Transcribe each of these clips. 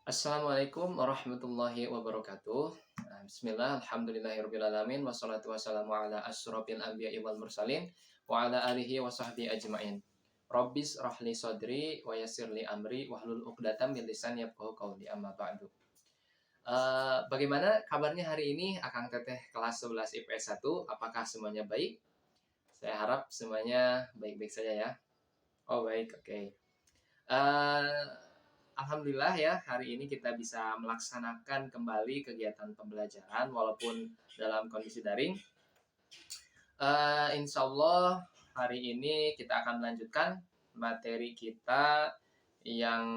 Assalamualaikum warahmatullahi wabarakatuh. Bismillah, alhamdulillahirrabbilalamin. Wassalatu wassalamu ala asyrafil anbiya'i wal mursalin wa ala alihi wa sahbihi ajma'in. Rabbis rahli sadri wa yassirli amri wahlul uqdatam min lisani yafqahu qawli, amma ba'du. Bagaimana kabarnya hari ini Akang Teteh kelas 11 IPS 1? Apakah semuanya baik? Saya harap semuanya baik-baik saja ya. Oh, baik, oke. Alhamdulillah ya, hari ini kita bisa melaksanakan kembali kegiatan pembelajaran walaupun dalam kondisi daring. Insya Allah hari ini kita akan melanjutkan materi kita yang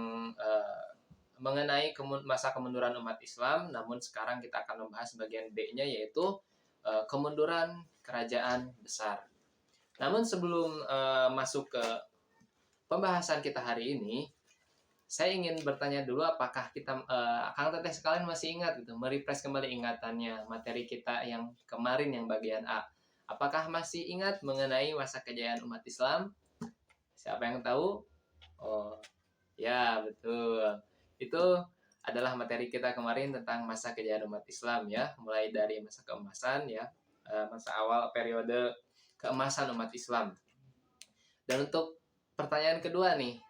mengenai masa kemunduran umat Islam. Namun sekarang kita akan membahas bagian B-nya, yaitu kemunduran kerajaan besar. Namun sebelum masuk ke pembahasan kita hari ini, saya ingin bertanya dulu, apakah kita Kang Teteh sekalian masih ingat gitu, merefresh kembali ingatannya materi kita yang kemarin yang bagian A. Apakah masih ingat mengenai masa kejayaan umat Islam? Siapa yang tahu? Oh, ya betul. Itu adalah materi kita kemarin tentang masa kejayaan umat Islam ya, mulai dari masa keemasan ya, masa awal periode keemasan umat Islam. Dan untuk pertanyaan kedua nih,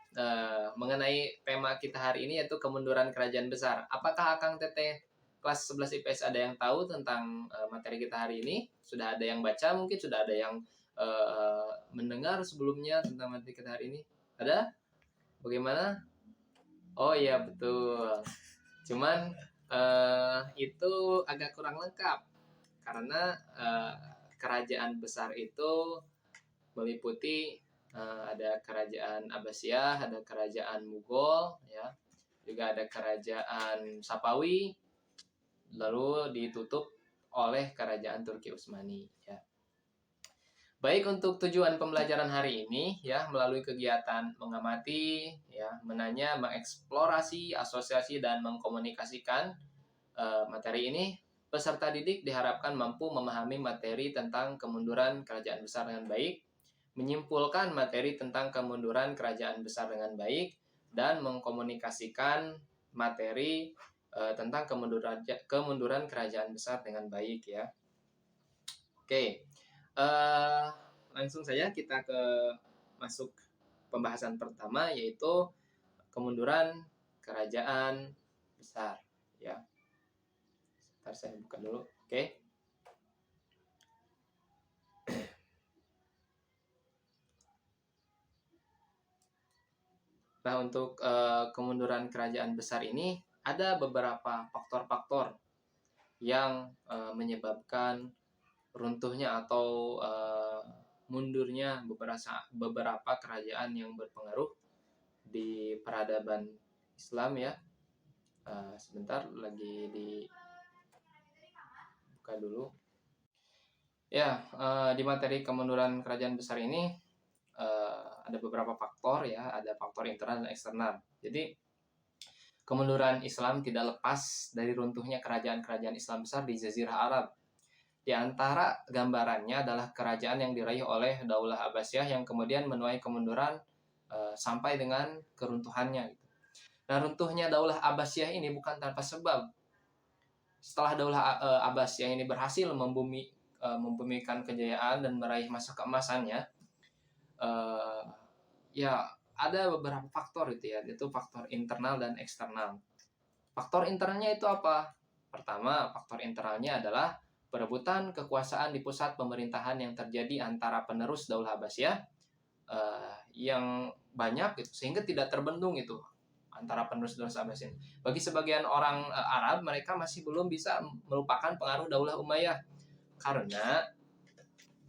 mengenai tema kita hari ini, yaitu kemunduran kerajaan besar. Apakah Akang Teteh kelas 11 IPS ada yang tahu tentang materi kita hari ini? Sudah ada yang baca, mungkin sudah ada yang mendengar sebelumnya tentang materi kita hari ini? Ada? Bagaimana? Oh iya, betul. Cuman itu agak kurang lengkap karena kerajaan besar itu meliputi ada kerajaan Abbasiyah, ada kerajaan Mughal, ya, juga ada kerajaan Sapawi, lalu ditutup oleh kerajaan Turki Utsmani. Ya. Baik, untuk tujuan pembelajaran hari ini, ya, melalui kegiatan mengamati, ya, menanya, mengeksplorasi, asosiasi, dan mengkomunikasikan materi ini, peserta didik diharapkan mampu memahami materi tentang kemunduran kerajaan besar dengan baik, menyimpulkan materi tentang kemunduran kerajaan besar dengan baik, dan mengkomunikasikan materi tentang kemunduran kerajaan besar dengan baik ya. Oke, langsung saja kita masuk pembahasan pertama, yaitu kemunduran kerajaan besar ya. Sebentar, saya buka dulu. Oke. Nah, untuk kemunduran kerajaan besar ini ada beberapa faktor-faktor yang menyebabkan runtuhnya atau mundurnya beberapa kerajaan yang berpengaruh di peradaban Islam ya. Sebentar, lagi dibuka dulu. Ya, di materi kemunduran kerajaan besar ini ada beberapa faktor ya, ada faktor internal dan eksternal. Jadi kemunduran Islam tidak lepas dari runtuhnya kerajaan-kerajaan Islam besar di Jazirah Arab. Di antara gambarannya adalah kerajaan yang diraih oleh Daulah Abbasiyah yang kemudian menuai kemunduran sampai dengan keruntuhannya. Nah, runtuhnya Daulah Abbasiyah ini bukan tanpa sebab. Setelah Daulah Abbasiyah ini berhasil membumikan kejayaan dan meraih masa keemasannya, ya ada beberapa faktor itu ya, itu faktor internal dan eksternal. Faktor internalnya itu apa? Pertama, faktor internalnya adalah perebutan kekuasaan di pusat pemerintahan yang terjadi antara penerus Daulah Abbasiyah yang banyak gitu, sehingga tidak terbendung itu antara penerus Daulah Abbasiyah. Bagi sebagian orang Arab, mereka masih belum bisa melupakan pengaruh Daulah Umayyah karena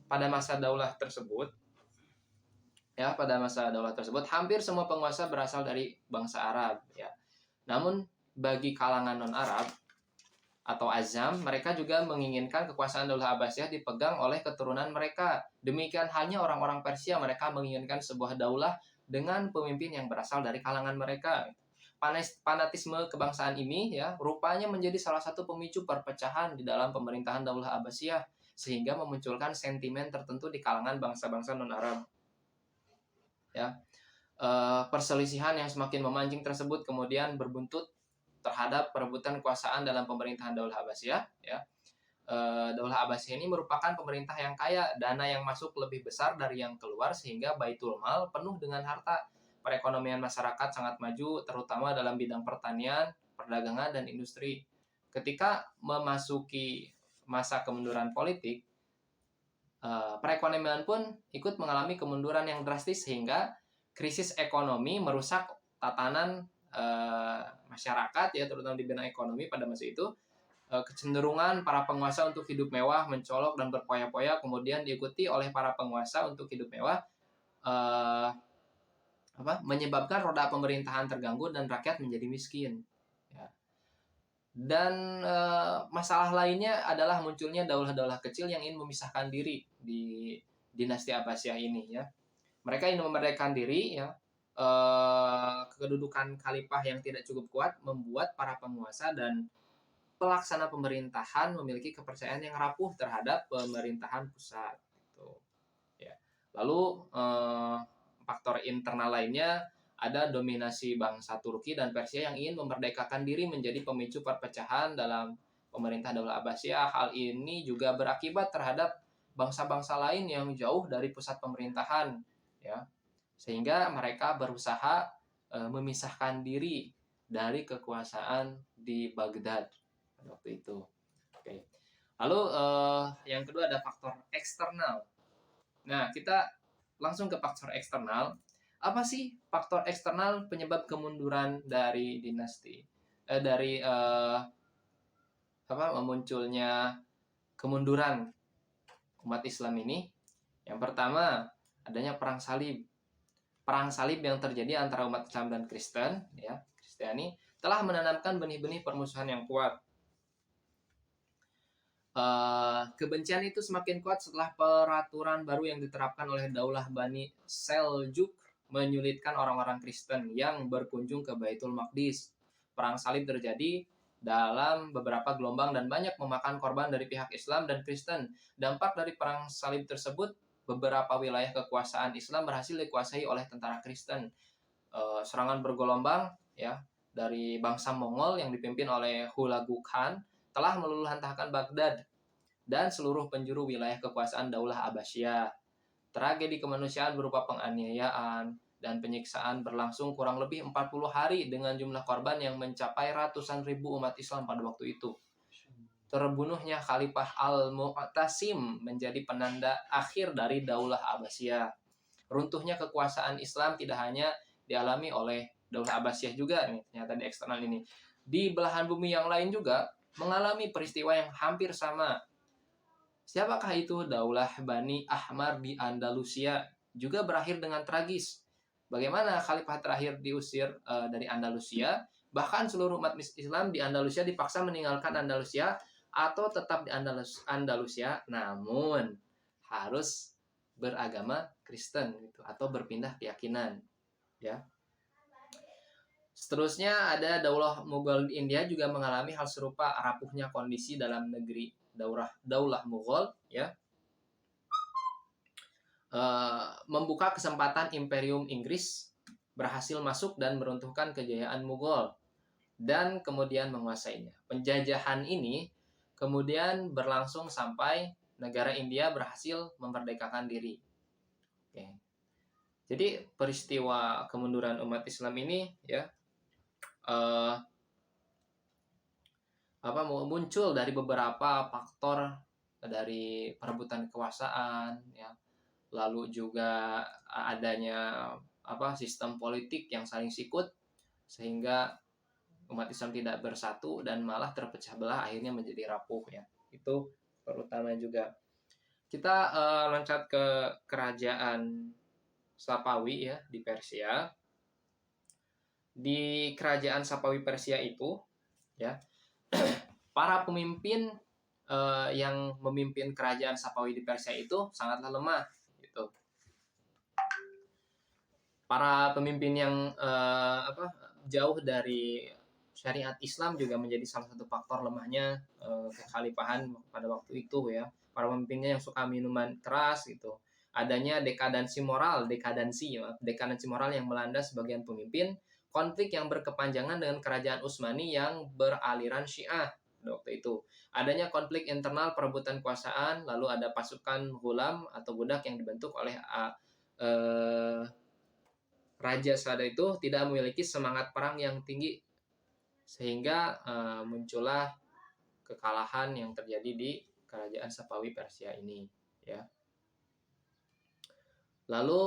pada masa daulah tersebut hampir semua penguasa berasal dari bangsa Arab ya. Namun bagi kalangan non-Arab atau Azam, mereka juga menginginkan kekuasaan Daulah Abbasiyah dipegang oleh keturunan mereka. Demikian halnya orang-orang Persia, mereka menginginkan sebuah daulah dengan pemimpin yang berasal dari kalangan mereka. Fanatisme kebangsaan ini ya rupanya menjadi salah satu pemicu perpecahan di dalam pemerintahan Daulah Abbasiyah, sehingga memunculkan sentimen tertentu di kalangan bangsa-bangsa non-Arab. Ya, perselisihan yang semakin memancing tersebut kemudian berbuntut terhadap perebutan kekuasaan dalam pemerintahan Daulah Abbasiyah, ya. Daulah Abbasiyah ini merupakan pemerintah yang kaya, dana yang masuk lebih besar dari yang keluar sehingga Baitul Mal penuh dengan harta. Perekonomian masyarakat sangat maju, terutama dalam bidang pertanian, perdagangan, dan industri. Ketika memasuki masa kemunduran politik, perekonomian pun ikut mengalami kemunduran yang drastis sehingga krisis ekonomi merusak tatanan masyarakat, ya, terutama di bidang ekonomi pada masa itu. Kecenderungan para penguasa untuk hidup mewah, mencolok, dan berpoya-poya kemudian diikuti oleh para penguasa untuk hidup mewah, menyebabkan roda pemerintahan terganggu dan rakyat menjadi miskin. Ya. Dan masalah lainnya adalah munculnya daulah-daulah kecil yang ingin memisahkan diri di dinasti Abbasiyah ini, ya. Mereka ingin memerdekakan diri, ya. Kedudukan khalifah yang tidak cukup kuat membuat para penguasa dan pelaksana pemerintahan memiliki kepercayaan yang rapuh terhadap pemerintahan pusat. Gitu. Ya. Lalu faktor internal lainnya ada dominasi bangsa Turki dan Persia yang ingin memerdekakan diri menjadi pemicu perpecahan dalam pemerintah Daulah Abbasiyah. Hal ini juga berakibat terhadap bangsa-bangsa lain yang jauh dari pusat pemerintahan, ya. Sehingga mereka berusaha memisahkan diri dari kekuasaan di Baghdad pada waktu itu. Oke. Lalu yang kedua ada faktor eksternal. Nah, kita langsung ke faktor eksternal. Apa sih faktor eksternal penyebab kemunduran dari dinasti? Munculnya kemunduran umat Islam ini? Yang pertama, adanya perang salib. Perang salib yang terjadi antara umat Islam dan Kristen, ya, Kristiani, telah menanamkan benih-benih permusuhan yang kuat. Kebencian itu semakin kuat setelah peraturan baru yang diterapkan oleh Daulah Bani Seljuk menyulitkan orang-orang Kristen yang berkunjung ke Baitul Maqdis. Perang salib terjadi dalam beberapa gelombang dan banyak memakan korban dari pihak Islam dan Kristen. Dampak dari perang salib tersebut, beberapa wilayah kekuasaan Islam berhasil dikuasai oleh tentara Kristen. Serangan bergelombang, ya, dari bangsa Mongol yang dipimpin oleh Hulagu Khan telah meluluhlantahkan Baghdad dan seluruh penjuru wilayah kekuasaan Daulah Abbasiyah. Tragedi kemanusiaan berupa penganiayaan dan penyiksaan berlangsung kurang lebih 40 hari dengan jumlah korban yang mencapai ratusan ribu umat Islam pada waktu itu. Terbunuhnya Khalifah Al-Mu'tasim menjadi penanda akhir dari Daulah Abbasiyah. Runtuhnya kekuasaan Islam tidak hanya dialami oleh Daulah Abbasiyah juga nih, ternyata di eksternal ini. Di belahan bumi yang lain juga mengalami peristiwa yang hampir sama. Siapakah itu? Daulah Bani Ahmar di Andalusia juga berakhir dengan tragis. Bagaimana khalifah terakhir diusir dari Andalusia, bahkan seluruh umat Islam di Andalusia dipaksa meninggalkan Andalusia atau tetap di Andalusia, namun harus beragama Kristen gitu, atau berpindah keyakinan, ya. Seterusnya ada Daulah Mughal di India juga mengalami hal serupa, rapuhnya kondisi dalam negeri Daulah Mughal, ya, membuka kesempatan Imperium Inggris berhasil masuk dan meruntuhkan kejayaan Mughal dan kemudian menguasainya. Penjajahan ini kemudian berlangsung sampai negara India berhasil memerdekakan diri. Oke. Jadi peristiwa kemunduran umat Islam ini, ya, muncul dari beberapa faktor, dari perebutan kekuasaan, ya, lalu juga adanya sistem politik yang saling sikut sehingga umat Islam tidak bersatu dan malah terpecah belah, akhirnya menjadi rapuh, ya. Itu terutama juga. Kita loncat ke kerajaan Sapawi, ya, di Persia. Di kerajaan Sapawi Persia itu, ya, para pemimpin yang memimpin kerajaan Sapawi di Persia itu sangatlah lemah, gitu. Para pemimpin yang jauh dari syariat Islam juga menjadi salah satu faktor lemahnya kekhalifahan pada waktu itu, ya. Para pemimpinnya yang suka minuman keras, gitu. Adanya dekadensi moral yang melanda sebagian pemimpin, konflik yang berkepanjangan dengan kerajaan Utsmani yang beraliran Syiah waktu itu. Adanya konflik internal perebutan kekuasaan, lalu ada pasukan ghulam atau budak yang dibentuk oleh raja saat itu tidak memiliki semangat perang yang tinggi, sehingga muncullah kekalahan yang terjadi di kerajaan Safawi Persia ini, ya. Lalu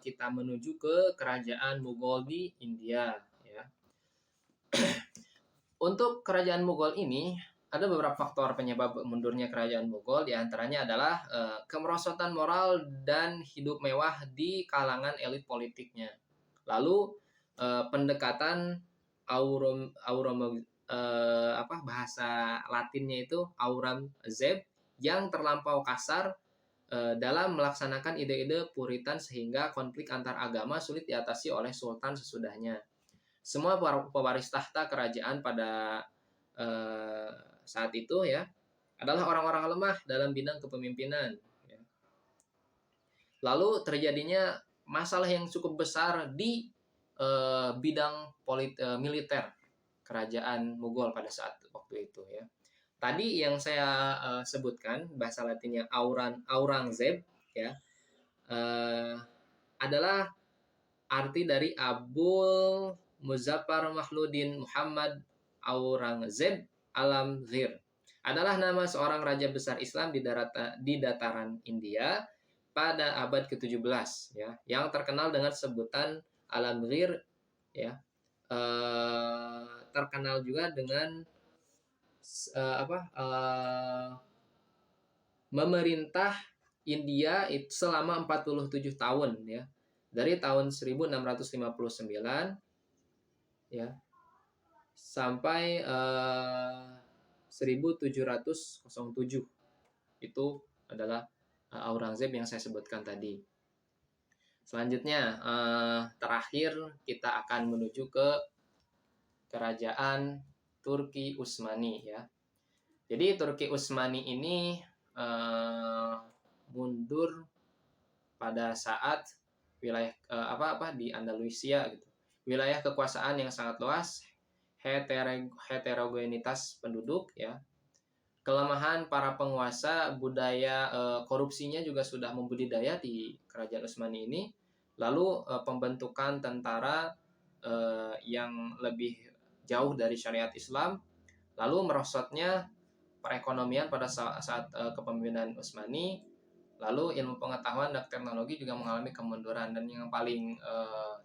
kita menuju ke kerajaan Mughal di India, ya. Untuk kerajaan Mughal ini ada beberapa faktor penyebab mundurnya kerajaan Mughal, diantaranya adalah kemerosotan moral dan hidup mewah di kalangan elit politiknya. Lalu pendekatan bahasa Latinnya itu Aurangzeb yang terlampau kasar dalam melaksanakan ide-ide Puritan, sehingga konflik antar agama sulit diatasi oleh sultan sesudahnya. Semua pewaris tahta kerajaan pada saat itu, ya, adalah orang-orang lemah dalam bidang kepemimpinan, ya. Lalu terjadinya masalah yang cukup besar di bidang militer kerajaan Mughal pada saat waktu itu, ya. Tadi yang saya sebutkan bahasa Latinnya Aurangzeb, ya, adalah arti dari Abul Muzaffar Mahludin Muhammad Aurangzeb Alamgir. Adalah nama seorang raja besar Islam di dataran India pada abad ke-17, ya, yang terkenal dengan sebutan Alamgir, ya. Terkenal juga dengan memerintah India itu selama 47 tahun, ya. Dari tahun 1659, ya, sampai 1707. Itu adalah Aurangzeb yang saya sebutkan tadi. Selanjutnya, terakhir kita akan menuju ke kerajaan Turki Utsmani, ya. Jadi Turki Utsmani ini mundur pada saat wilayah di Andalusia, gitu. Wilayah kekuasaan yang sangat luas, heterogenitas penduduk, ya. Kelemahan para penguasa, budaya korupsinya juga sudah membudidaya di kerajaan Utsmani ini. Lalu pembentukan tentara yang lebih jauh dari syariat Islam, lalu merosotnya perekonomian pada saat kepemimpinan Utsmani, lalu ilmu pengetahuan dan teknologi juga mengalami kemunduran, dan yang paling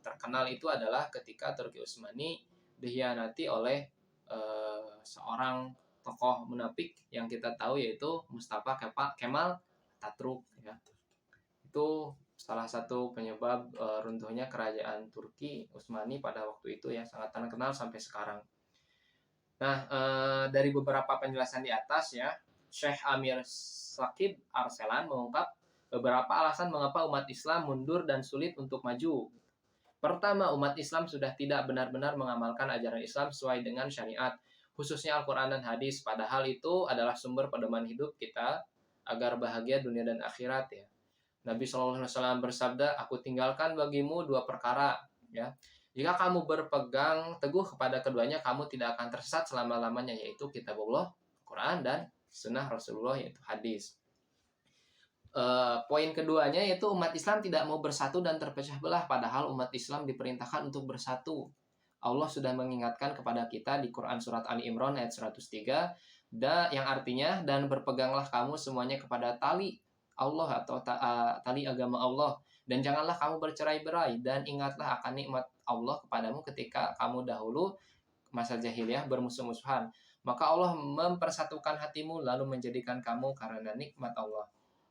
terkenal itu adalah ketika Turki Utsmani dikhianati oleh seorang tokoh munafik yang kita tahu, yaitu Mustafa Kemal Atatürk, ya. Itu salah satu penyebab runtuhnya kerajaan Turki Utsmani pada waktu itu, ya, sangat terkenal sampai sekarang. Nah, dari beberapa penjelasan di atas, ya, Syekh Amir Shakib Arselan mengungkap beberapa alasan mengapa umat Islam mundur dan sulit untuk maju. Pertama, umat Islam sudah tidak benar-benar mengamalkan ajaran Islam sesuai dengan syariat, khususnya Al-Quran dan hadis, padahal itu adalah sumber pedoman hidup kita agar bahagia dunia dan akhirat, ya. Nabi SAW bersabda, "Aku tinggalkan bagimu dua perkara, ya. Jika kamu berpegang teguh kepada keduanya, kamu tidak akan tersesat selama-lamanya, yaitu kitabullah, Quran, dan sunnah Rasulullah, yaitu hadis." Poin keduanya yaitu umat Islam tidak mau bersatu dan terpecah belah, padahal umat Islam diperintahkan untuk bersatu. Allah sudah mengingatkan kepada kita di Quran surat Ali Imran ayat 103, yang artinya, dan berpeganglah kamu semuanya kepada tali Allah atau tali agama Allah, dan janganlah kamu bercerai-berai, dan ingatlah akan nikmat Allah kepadamu ketika kamu dahulu masa jahiliyah bermusuh-musuhan, maka Allah mempersatukan hatimu lalu menjadikan kamu karena nikmat Allah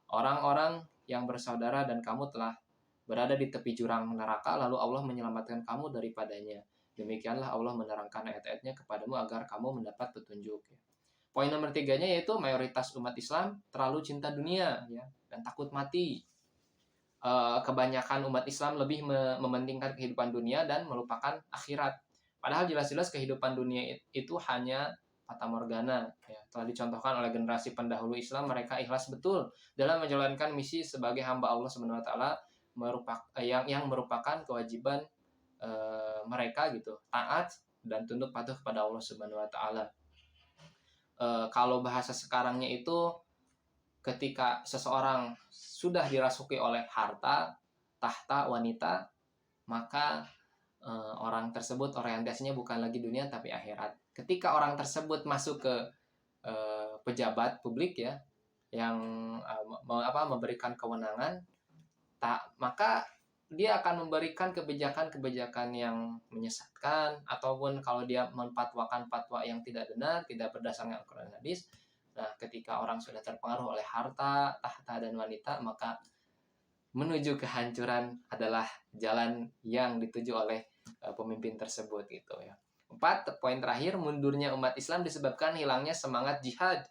orang-orang yang bersaudara, dan kamu telah berada di tepi jurang neraka, lalu Allah menyelamatkan kamu daripadanya. Demikianlah Allah menerangkan ayat-ayatnya kepadamu agar kamu mendapat petunjuk. Poin nomor 3-nya yaitu mayoritas umat Islam terlalu cinta dunia, ya, dan takut mati. Kebanyakan umat Islam lebih mementingkan kehidupan dunia dan melupakan akhirat. Padahal jelas-jelas kehidupan dunia itu hanya fata morgana, ya. Telah dicontohkan oleh generasi pendahulu Islam, mereka ikhlas betul dalam menjalankan misi sebagai hamba Allah Subhanahu wa taala, yang merupakan kewajiban mereka gitu taat dan tunduk patuh kepada Allah Subhanahu wa taala. Kalau bahasa sekarangnya itu ketika seseorang sudah dirasuki oleh harta, tahta, wanita, maka orang tersebut orientasinya bukan lagi dunia tapi akhirat. Ketika orang tersebut masuk ke pejabat publik ya, yang memberikan kewenangan, maka dia akan memberikan kebijakan-kebijakan yang menyesatkan, ataupun kalau dia memfatwakan fatwa yang tidak benar, tidak berdasarkan Al-Quran dan Hadis. Nah, ketika orang sudah terpengaruh oleh harta, tahta, dan wanita, maka menuju kehancuran adalah jalan yang dituju oleh pemimpin tersebut gitu ya. 4, poin terakhir, mundurnya umat Islam disebabkan hilangnya semangat jihad.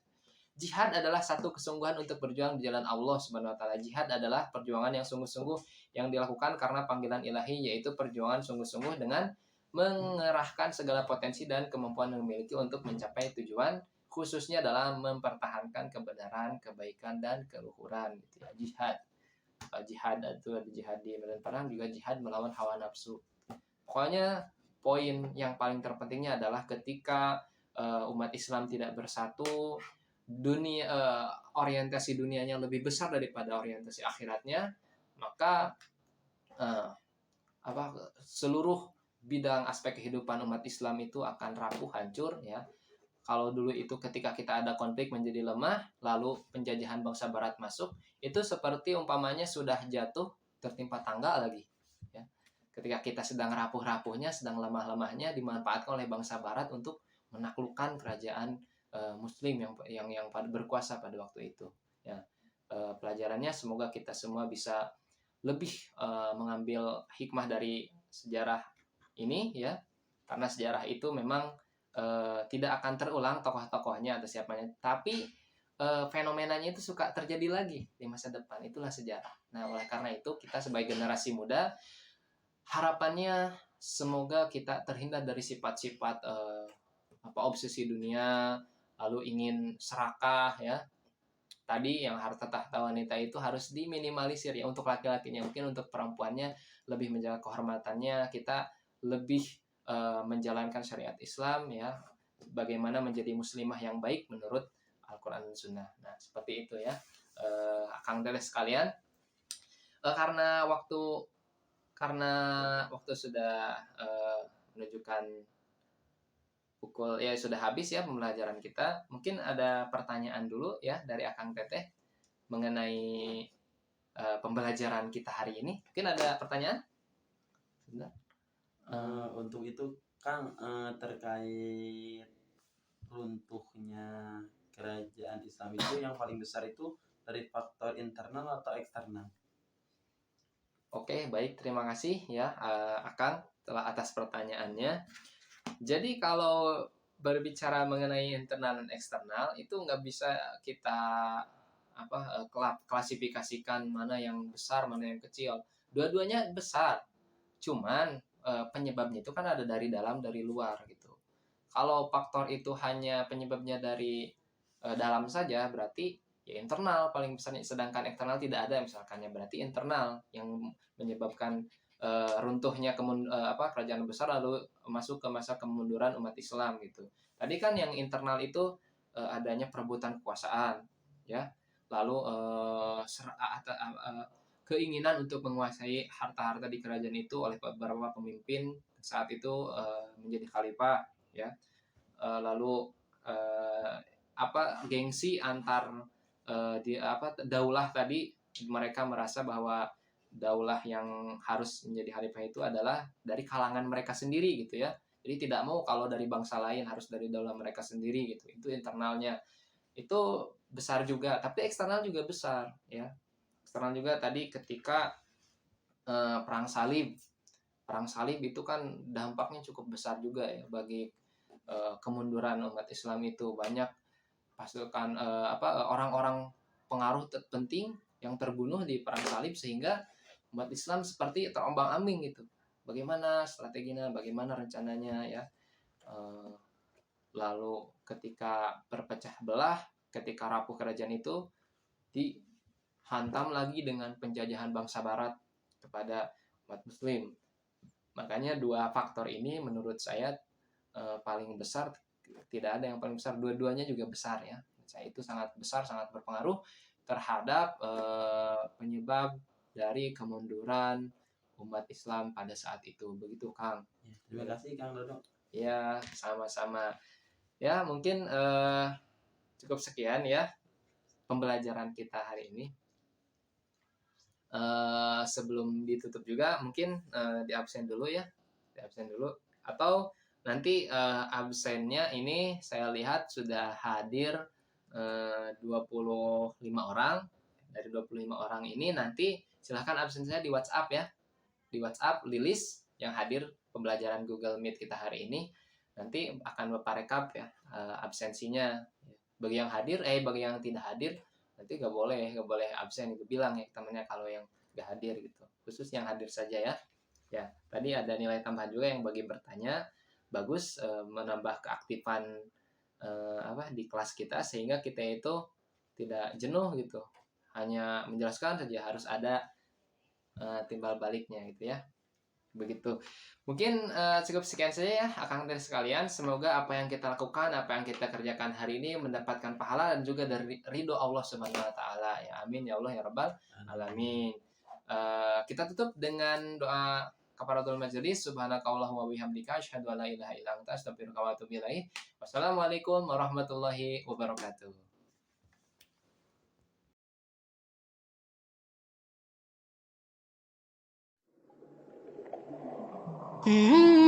Jihad adalah satu kesungguhan untuk berjuang di jalan Allah Subhanahu wa taala. Jihad adalah perjuangan yang sungguh-sungguh yang dilakukan karena panggilan ilahi, yaitu perjuangan sungguh-sungguh dengan mengerahkan segala potensi dan kemampuan yang dimiliki untuk mencapai tujuan, khususnya dalam mempertahankan kebenaran, kebaikan, dan keluhuran gitu ya. Jihad. Jihad itu ada jihad di medan perang, juga jihad melawan hawa nafsu. Pokoknya poin yang paling terpentingnya adalah ketika umat Islam tidak bersatu, dunia orientasi dunianya lebih besar daripada orientasi akhiratnya, maka seluruh bidang aspek kehidupan umat Islam itu akan rapuh, hancur ya. Kalau dulu itu ketika kita ada konflik menjadi lemah, lalu penjajahan bangsa barat masuk, itu seperti umpamanya sudah jatuh tertimpa tangga lagi ya. Ketika kita sedang rapuh-rapuhnya, sedang lemah-lemahnya, dimanfaatkan oleh bangsa barat untuk menaklukkan kerajaan Muslim yang berkuasa pada waktu itu ya. Pelajarannya semoga kita semua bisa lebih mengambil hikmah dari sejarah ini ya, karena sejarah itu memang tidak akan terulang tokoh-tokohnya atau siapanya, tapi fenomenanya itu suka terjadi lagi di masa depan. Itulah sejarah. Nah, oleh karena itu kita sebagai generasi muda, harapannya semoga kita terhindar dari sifat-sifat obsesi dunia, lalu ingin serakah ya. Tadi yang harta tahta wanita itu harus diminimalisir ya untuk laki-lakinya. Mungkin untuk perempuannya lebih menjaga kehormatannya, kita lebih menjalankan syariat Islam ya, bagaimana menjadi muslimah yang baik menurut Al-Quran dan Sunnah. Nah, seperti itu ya, Akang Teles sekalian. Karena waktu sudah menunjukkan pukul ya sudah habis ya pembelajaran kita. Mungkin ada pertanyaan dulu ya dari Akang Teteh mengenai pembelajaran kita hari ini. Mungkin ada pertanyaan? Untuk itu Kang, terkait runtuhnya kerajaan Islam itu yang paling besar itu dari faktor internal atau eksternal? Oke, baik, terima kasih ya Akang telah atas pertanyaannya. Jadi kalau berbicara mengenai internal dan eksternal itu nggak bisa kita klasifikasikan mana yang besar mana yang kecil. Dua-duanya besar. Cuman penyebabnya itu kan ada dari dalam dari luar gitu. Kalau faktor itu hanya penyebabnya dari dalam saja, berarti ya internal paling besarnya, sedangkan eksternal tidak ada misalkannya, berarti internal yang menyebabkan runtuhnya kerajaan besar lalu masuk ke masa kemunduran umat Islam gitu. Tadi kan yang internal itu adanya perebutan kekuasaan ya, lalu keinginan untuk menguasai harta-harta di kerajaan itu oleh beberapa pemimpin saat itu menjadi khalifah ya. Lalu gengsi antar daulah tadi, mereka merasa bahwa daulah yang harus menjadi khalifah itu adalah dari kalangan mereka sendiri gitu ya. Jadi tidak mau kalau dari bangsa lain, harus dari daulah mereka sendiri gitu. Itu internalnya. Itu besar juga, tapi eksternal juga besar ya. Eksternal juga tadi ketika perang salib. Perang salib itu kan dampaknya cukup besar juga ya bagi kemunduran umat Islam itu. Banyak pasukan orang-orang pengaruh penting yang terbunuh di perang salib, sehingga umat Islam seperti terombang-ambing gitu. Bagaimana strateginya, bagaimana rencananya ya. Lalu ketika berpecah belah, ketika rapuh kerajaan itu dihantam lagi dengan penjajahan bangsa barat kepada umat muslim. Makanya dua faktor ini menurut saya paling besar, tidak ada yang paling besar, dua-duanya juga besar ya. Saya itu sangat besar, sangat berpengaruh terhadap penyebab dari kemunduran umat Islam pada saat itu. Begitu Kang. Ya, terima kasih Kang Dodo. Ya, sama-sama. Ya, mungkin cukup sekian ya pembelajaran kita hari ini. Sebelum ditutup juga mungkin di absen dulu ya, di absen dulu, atau nanti absennya ini saya lihat sudah hadir 25 orang. Dari 25 orang ini nanti silahkan absen saya di WhatsApp ya, di WhatsApp Lilis yang hadir pembelajaran Google Meet kita hari ini. Nanti akan Bapak rekap ya absensinya. Bagi yang hadir, bagi yang tidak hadir nanti nggak boleh absen, itu bilang ya temennya kalau yang nggak hadir gitu, khusus yang hadir saja ya. Ya, tadi ada nilai tambahan juga yang bagi bertanya, bagus menambah keaktifan di kelas kita sehingga kita itu tidak jenuh gitu, hanya menjelaskan saja, harus ada timbal baliknya gitu ya. Begitu. Mungkin cukup sekian saja ya akang dan sekalian. Semoga apa yang kita lakukan, apa yang kita kerjakan hari ini mendapatkan pahala dan juga dari ridho Allah Subhanahu wa taala ya. Amin ya Allah ya rabbal alamin. Kita tutup dengan doa kafaratul majelis. Subhanakallahumma wa bihamdika asyhadu an la ilaha illa anta astaghfiruka wa atubu ilaik. Wassalamualaikum warahmatullahi wabarakatuh. Mm-hmm.